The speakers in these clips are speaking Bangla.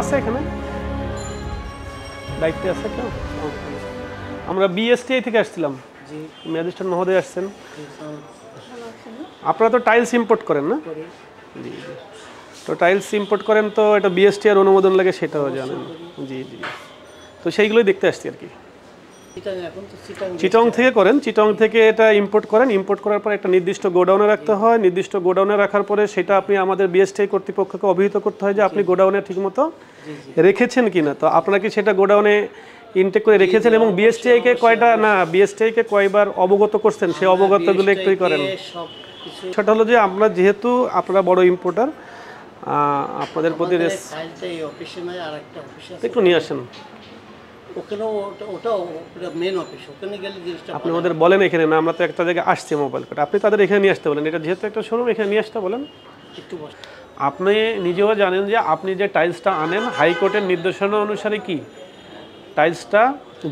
আছে এখানে দায়িত্বে আছে কেউ? আমরা বিএসটিআই থেকে আসছিলাম। জি ম্যাজিস্ট্রেট মহোদয় আসছেন। আপনারা তো টাইলস ইম্পোর্ট করেন না? জি জি। তো টাইলস ইম্পোর্ট করেন তো এটা বিএসটিআর অনুমোদন লাগে সেটাও জানেন? জি জি। তো সেইগুলোই দেখতে আসছি আর কি। চিটং থেকে করেন, চিটং থেকে এটা ইম্পোর্ট করেন, ইম্পোর্ট করার পর একটা নির্দিষ্ট গোডাউনে রাখতে হয়, নির্দিষ্ট গোডাউনে রাখার পরে সেটা আপনি আমাদের বিএসটিআই কর্তৃপক্ষকে অবহিত করতে হয় যে আপনি গোডাউনে ঠিকমতো রেখেছেন কিনা। তো আপনারা কি সেটা গোডাউনে ইনটেক করে রেখেছেন এবং বিএসটিআইকে কয়টা না বিএসটিআইকে কয়বার অবগত করছেন সেই অবগতগুলো একটুই করেন। সেটা হলো যে আমরা যেহেতু আপনারা বড় ইম্পোর্টার আপনাদের প্রতি একটু নিয়ে আসেন। আপনি ওদের বলেন এখানে না, আমরা তো একটা জায়গায় আসছি মোবাইল কোর্ট, আপনি তাদের এখানে নিয়ে আসতে বলেন। এটা যেহেতু একটা শোরুম এখানে নিয়ে আসতে বলেন। আপনি নিজেও জানেন যে আপনি যে টাইলসটা আনেন হাইকোর্টের নির্দেশনা অনুসারে কি টাইলসটা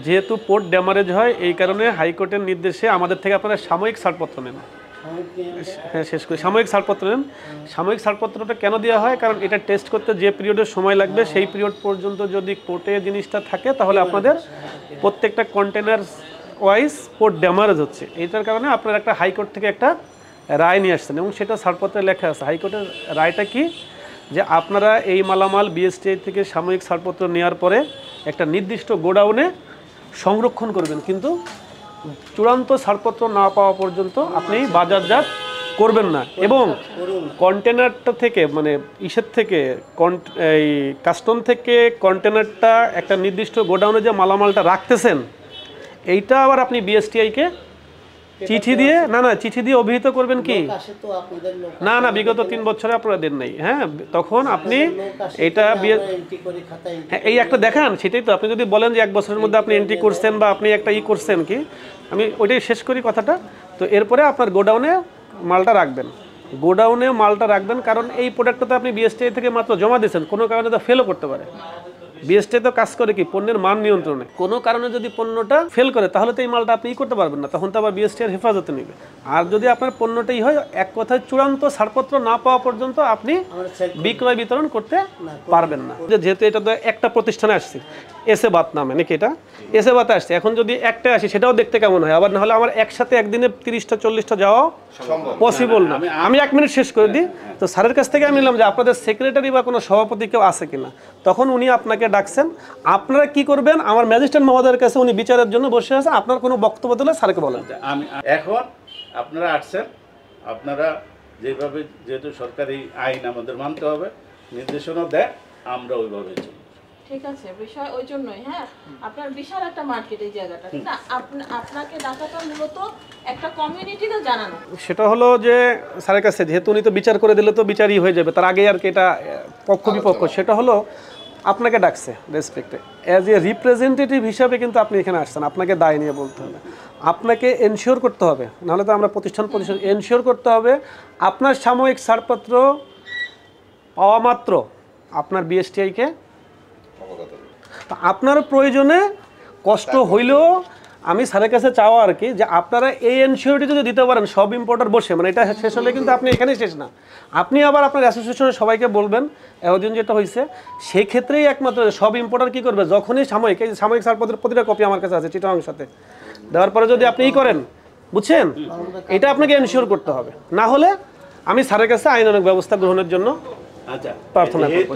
যেহেতু পোর্ট ড্যামারেজ হয় এই কারণে হাইকোর্টের নির্দেশে আমাদের থেকে আপনারা সাময়িক ছাড়পত্র নেন। হ্যাঁ শেষ করি, সাময়িক ছাড়পত্র নেন। সাময়িক ছাড়পত্রটা কেন দেওয়া হয়? কারণ এটা টেস্ট করতে যে পিরিয়ডের সময় লাগবে সেই পিরিয়ড পর্যন্ত যদি কোর্টে জিনিসটা থাকে তাহলে আপনাদের প্রত্যেকটা কন্টেনার ওয়াইজ পোর্ট ড্যামারেজ হচ্ছে। এইটার কারণে আপনারা একটা হাইকোর্ট থেকে একটা রায় নিয়ে আসছেন এবং সেটা ছাড়পত্রে লেখা আছে। হাইকোর্টের রায়টা কি যে আপনারা এই মালামাল বিএসটিআই থেকে সাময়িক ছাড়পত্র নেওয়ার পরে একটা নির্দিষ্ট গোডাউনে সংরক্ষণ করবেন, কিন্তু চূড়ান্ত ছাড়পত্র না পাওয়া পর্যন্ত আপনি বাজারজাত করবেন না। এবং কন্টেনারটা থেকে মানে ইসের থেকে এই কাস্টম থেকে কন্টেনারটা একটা নির্দিষ্ট গোডাউনে যে মালামালটা রাখতেছেন এইটা আবার আপনি বিএসটিআইকে চিঠি দিয়ে চিঠি দিয়ে অভিহিত করবেন কি না বিগত 3 বছরে আপনারা দেন নাই। হ্যাঁ, তখন আপনি এটা এই একটা দেখান, সেটাই তো। আপনি যদি বলেন যে 1 বছরের মধ্যে আপনি এন্ট্রি করছেন বা আপনি একটা করছেন কি, আমি ওইটাই শেষ করি কথাটা। তো এরপরে আপনার গোডাউনে মালটা রাখবেন, গোডাউনে মালটা রাখবেন, কারণ এই প্রোডাক্টটা তো আপনি বিএসটিআই থেকে মাত্র জমা দিয়েছেন, কোনো কারণে তো ফেলও করতে পারে। বিএসটিআই তো কাজ করে কি পণ্যের মান নিয়ন্ত্রণে। কোনো কারণে যদি পণ্যটা ফেল করে তাহলে তো এই মালটা আপনি করতে পারবেন না, তখন তো আবার বিএসটিআইয়ের হেফাজতে নেবে। আর যদি আপনার পণ্যটাই হয় এক কথায় চূড়ান্ত ছাড়পত্র না পাওয়া পর্যন্ত আপনি বিক্রয় বিতরণ করতে পারবেন না। যেহেতু এটা তো একটা প্রতিষ্ঠানে আসছে এসে বাত নামে নাকি, এটা এসে বাতে আসছে, এখন যদি একটা আসি সেটাও দেখতে কেমন হয়। আবার না হলে আমার একসাথে একদিনে 30টা 40টা যাওয়া পসিবল না। আমি 1 মিনিট শেষ করে দিই। তো স্যারের কাছ থেকে আমি নিলাম যে আপনাদের সেক্রেটারি বা কোনো সভাপতি কেউ আছে কিনা, তখন উনি আপনাকে ডাকছেন। আপনারা কি করবেন, আমার ম্যাজিস্ট্রেট মহোদয়ের কাছে উনি বিচারের জন্য বসে আছে, আপনার কোনো বক্তব্য দিলে স্যারকে বলেন। আমি এখন আপনারা আসছেন, আপনারা যেভাবে যেহেতু সরকারি আইন আমাদের মানতে হবে, নির্দেশনা দেয় আমরা ওইভাবে চলি। ঠিক আছে, বিষয় ওই জন্যই। হ্যাঁ, আপনার বিশাল একটা মার্কেট এই জায়গাটা, ঠিক না? আপনাকে ডাকাটা মূলত একটা কমিউনিটিকে জানানো। সেটা হলো যে স্যারের কাছে যেহেতু উনি তো বিচার করে দিলে তো বিচারই হয়ে যাবে, তার আগে আর কি এটা পক্ষ বিপক্ষ। সেটা হলো আপনাকে ডাকছে রেসপেক্টে অ্যাজ এ রিপ্রেজেন্টেটিভ হিসাবে, কিন্তু আপনি এখানে আসছেন, আপনাকে দায় নিয়ে বলতে হবে, আপনাকে এনশিওর করতে হবে, নাহলে তো আমরা প্রতিষ্ঠান এনশিওর করতে হবে আপনার সাময়িক ছাড়পত্র পাওয়া মাত্র আপনার বিএসটিআইকে আপনার প্রয়োজনে কষ্ট হইলেও আমি স্যারের কাছে চাওয়া আর কি যে আপনারা এই এনশিওরিটি যদি দিতে পারেন সব ইম্পোর্টার বসে, মানে এটা শেষ হলে কিন্তু আপনি এখানেই শেষ না, আপনি আবার আপনার অ্যাসোসিয়েশনের সবাইকে বলবেন এতদিন যেটা হয়েছে সেই ক্ষেত্রেই একমাত্র সব ইম্পোর্টার কী করবে, যখনই সাময়িক এই সাময়িক ছাড়পত্রের প্রতিটা কপি আমার কাছে আছে চিটাগাং সাথে দেওয়ার পরে যদি আপনি করেন, বুঝছেন, এটা আপনাকে এনশিওর করতে হবে। না হলে আমি স্যারের কাছে আইনানুগ ব্যবস্থা গ্রহণের জন্য প্রার্থনা করব।